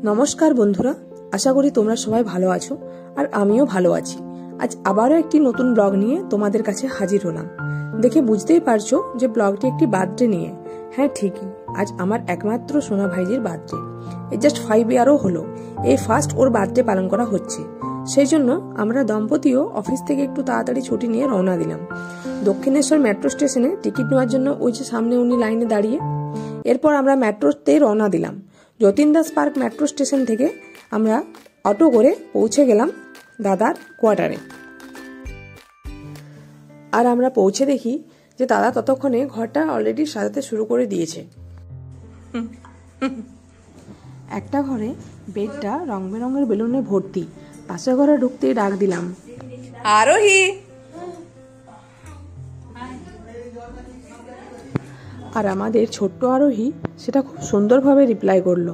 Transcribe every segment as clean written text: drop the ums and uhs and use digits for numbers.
নমস্কার বন্ধুরা, আশা করি তোমরা সবাই ভালো আছো আর আমিও ভালো আছি। আজ আবারও একটি নতুন ব্লগ নিয়ে তোমাদের কাছে হাজির হলাম। দেখে বুঝতেই পারছো যে ব্লগটি একটি বার্থডে নিয়ে। হ্যাঁ ঠিকই, আজ আমার একমাত্র সোনা ভাইজির বার্থডে। এই জাস্ট 5 ইয়ারও হলো, এই ফার্স্ট ওর বার্থডে পালন করা হচ্ছে। সেই জন্য আমরা দম্পতিও অফিস থেকে একটু তাড়াতাড়ি ছুটি নিয়ে রওনা দিলাম দক্ষিণেশ্বর মেট্রো স্টেশনে টিকিট নেওয়ার জন্য। ওই যে সামনে উনি লাইনে দাঁড়িয়ে। এরপর আমরা মেট্রোতে রওনা দিলাম। Jatin Das park metro station থেকে আমরা অটো করে পৌঁছে গেলাম দাদার কোয়ার্টারে। আর আমরা পৌঁছে দেখি যে দাদা ততক্ষণে ঘরটা অলরেডি সাজাতে শুরু করে দিয়েছে। একটা ঘরে বেডটা রং বেরঙের বেলুনে ভর্তি। পাশের ঘরে ঢুকতেই ডাক দিলাম, আরোহী। আর আমাদের ছোট্ট আরোহী সেটা খুব সুন্দরভাবে রিপ্লাই করলো।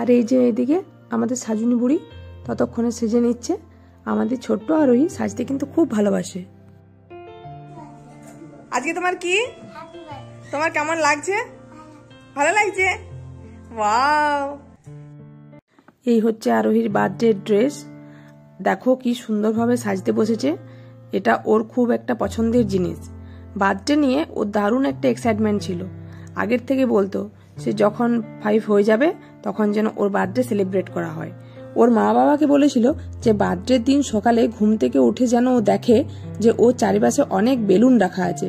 আর এই যে এদিকে আমাদের সাজুনি বুড়ি ততক্ষণে সেজে নিচ্ছে। আমাদের ছোট্ট আরোহী সাজতে কিন্তু খুব ভালোবাসে। আজকে তোমার কি, তোমার কেমন লাগছে? ভালো লাগছে? ওয়াও! এই হচ্ছে আরোহীর বার্থডে ড্রেস। দেখো কি সুন্দরভাবে সাজতে বসেছে। এটা ওর খুব একটা পছন্দের জিনিস। বার্থডে নিয়ে ওর দারুণ একটা এক্সাইটমেন্ট ছিল। আগের থেকে বলতো সে যখন 5 হয়ে যাবে তখন যেন ওর বার্থডে সেলিব্রেট করা হয়। ওর মা বাবাকে বলেছিল যে বার্থডের দিন সকালে ঘুম থেকে উঠে যেন ও দেখে যে ওর চারিপাশে অনেক বেলুন রাখা আছে।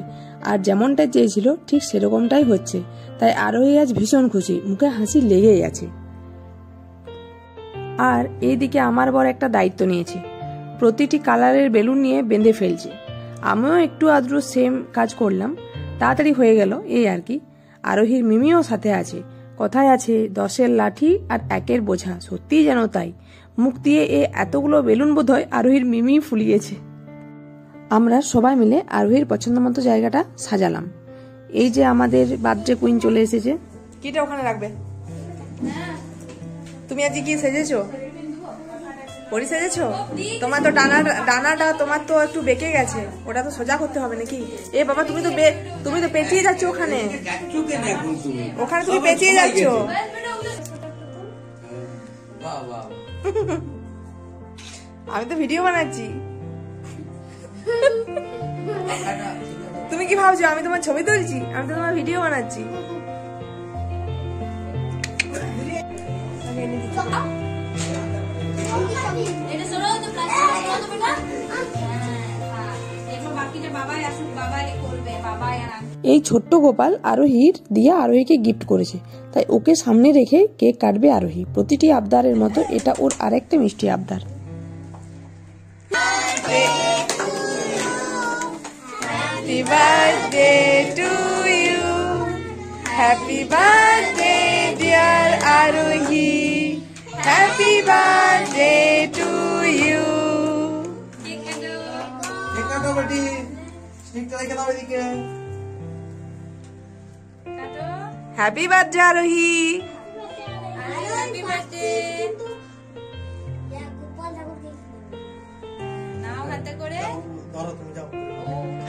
আর যেমনটা চেয়েছিল ঠিক সেরকমটাই হচ্ছে। তাই আরোহী আজ ভীষণ খুশি, মুখে হাসি লেগেই আছে। আর এইদিকে আমার বর একটা দায়িত্ব নিয়েছে, প্রতিটি কালারের বেলুন নিয়ে বেঁধে ফেলছে। আমিও একটু আদ্রু সেম কাজ করলাম, তাড়াতাড়ি হয়ে গেল এই আর কি। আরোহীর মিমিও সাথে আছে। কথায় আছে 10-এর লাঠি আর 1-এর বোঝা, সত্যিই যেন তাই। মুখ দিয়ে এতগুলো বেলুন বোধহয় আরোহীর মিমি ফুলিয়েছে। আমরা সবাই মিলে আরোহীর পছন্দ মতো জায়গাটা সাজালাম। এই যে আমাদের বার্থডে কুইন চলে এসেছে। কিটা ওখানে রাখবে? তুমি আজকে কি সেজেছো? পরি সেজেছো? তোমার তো ডানাটা তোমার তো একটু বেঁকে গেছে, ওটা তো সোজা করতে হবে নাকি? এ বাবা, তুমি তো পেঁচিয়ে যাচ্ছ ওখানে। ওখানে তুমি পেঁচিয়ে যাচ্ছ। আমি তো ভিডিও বানাচ্ছি। তুমি কি ভাবছো আমি তোমার ছবি তুলছি? আমি তো তোমার ভিডিও বানাচ্ছি। এই ছোট্ট গোপাল আরোহীর দিয়ে আরোহীকে গিফট করেছে, তাই ওকে সামনে রেখে কেক কাটবে আরোহী। প্রতিটি আবদারের মতো এটা ওর আরেকটা মিষ্টি আবদার। Happy birthday to you, happy birthday dear Arohi, happy birthday to you. Happy birthday Arohi. Happy birthday. নাও হাতে করে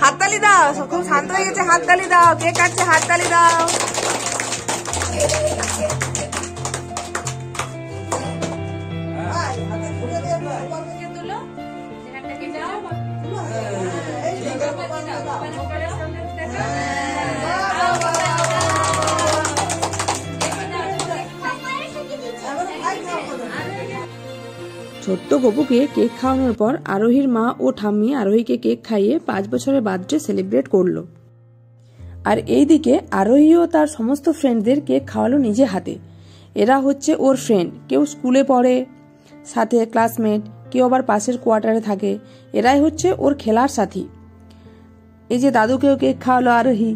হাততালি দাও। খুব শান্ত হয়ে গেছে, হাততালি দাও। কেক কাটছে, হাততালি দাও। ছোট্ট গপুকে কেক খাওয়ানোর পর আরোহীর মা ও ঠাম্মি আরোহীকে কেক খাইয়ে 5 বছরের বার্থডে সেলিব্রেট করলো। আর এইদিকে আরোহীও তার সমস্ত ফ্রেন্ডদের কেক খাওয়ালো নিজে হাতে। এরা হচ্ছে ওর ফ্রেন্ড, কেউ স্কুলে পড়ে, সাথে ক্লাসমেট, কেউ আবার পাশের কোয়ার্টারে থাকে। এরাই হচ্ছে ওর খেলার সাথী। এই যে দাদুকেও কেক খাওয়ালো আরোহী,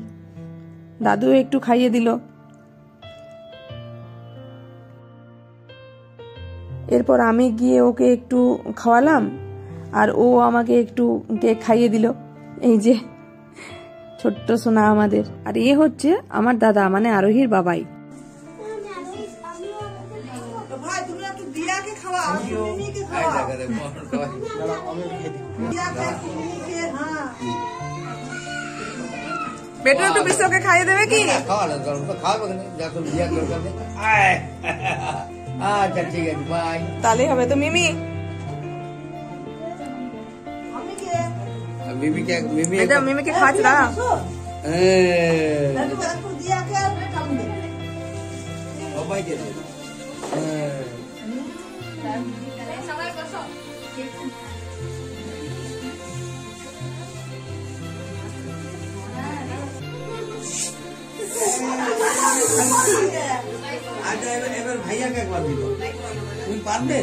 দাদুও একটু খাইয়ে দিল। এরপর আমি গিয়ে ওকে একটু খাওয়ালাম আর ও আমাকে একটু কেক খাইয়ে দিল। এই যে ছোট্ট সোনা আমাদের। আর এ হচ্ছে আমার দাদা, মানে আরোহীর বাবাই। বেটু একটু বিশ্বকে খাইয়ে দেবে কি? আচ্ছা ঠিক আছে, বাই। তাহলেই হবে তো। মিমি মিমিকে খাওয়াচ্ছে দাঁড়া। সবাইকে আচ্ছা, এবার ভাইয়াকে একবার দিল, তুমি পারবে?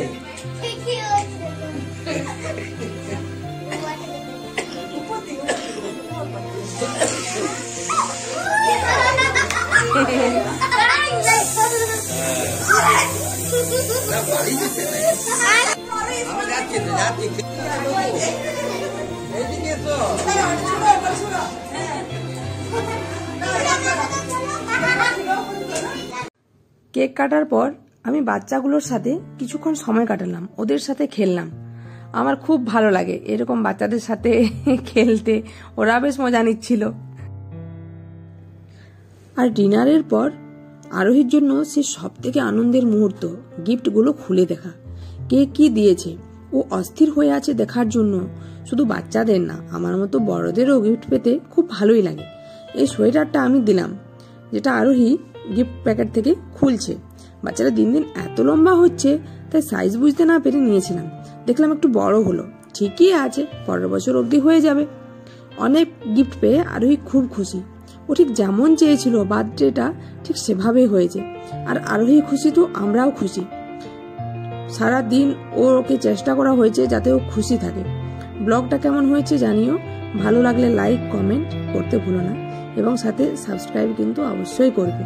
কেক কাটার পর আমি বাচ্চাগুলোর সাথে কিছুক্ষণ সময় কাটালাম, ওদের সাথে খেললাম। আমার খুব ভালো লাগে এরকম বাচ্চাদের সাথে খেলতে, ওরা বেশ মজা নিচ্ছিল। আর ডিনারের পর আরোহীর জন্য সে সব থেকে আনন্দের মুহূর্ত গিফটগুলো খুলে দেখা। কে কি দিয়েছে ও অস্থির হয়ে আছে দেখার জন্য। শুধু বাচ্চাদের না, আমার মতো বড়দেরও গিফট পেতে খুব ভালোই লাগে। এই সোয়েটারটা আমি দিলাম, যেটা আরোহী গিফট প্যাকেট থেকে খুলছে। বাচ্চারা দিন দিন এত লম্বা হচ্ছে, তাই সাইজ বুঝতে না পেরে নিয়েছিলাম। দেখলাম একটু বড় হলো, ঠিকই আছে, পরের বছর অবধি হয়ে যাবে। অনেক গিফট পেয়ে আরোহী খুব খুশি। ও ঠিক যেমন চেয়েছিল বার্থডেটা ঠিক সেভাবেই হয়েছে। আর আরোহী খুশি তো আমরাও খুশি। সারা দিন ওকে চেষ্টা করা হয়েছে যাতে ও খুশি থাকে। ব্লগটা কেমন হয়েছে জানিও। ভালো লাগলে লাইক কমেন্ট করতে ভুলো না, এবং সাথে সাবস্ক্রাইব কিন্তু অবশ্যই করবে।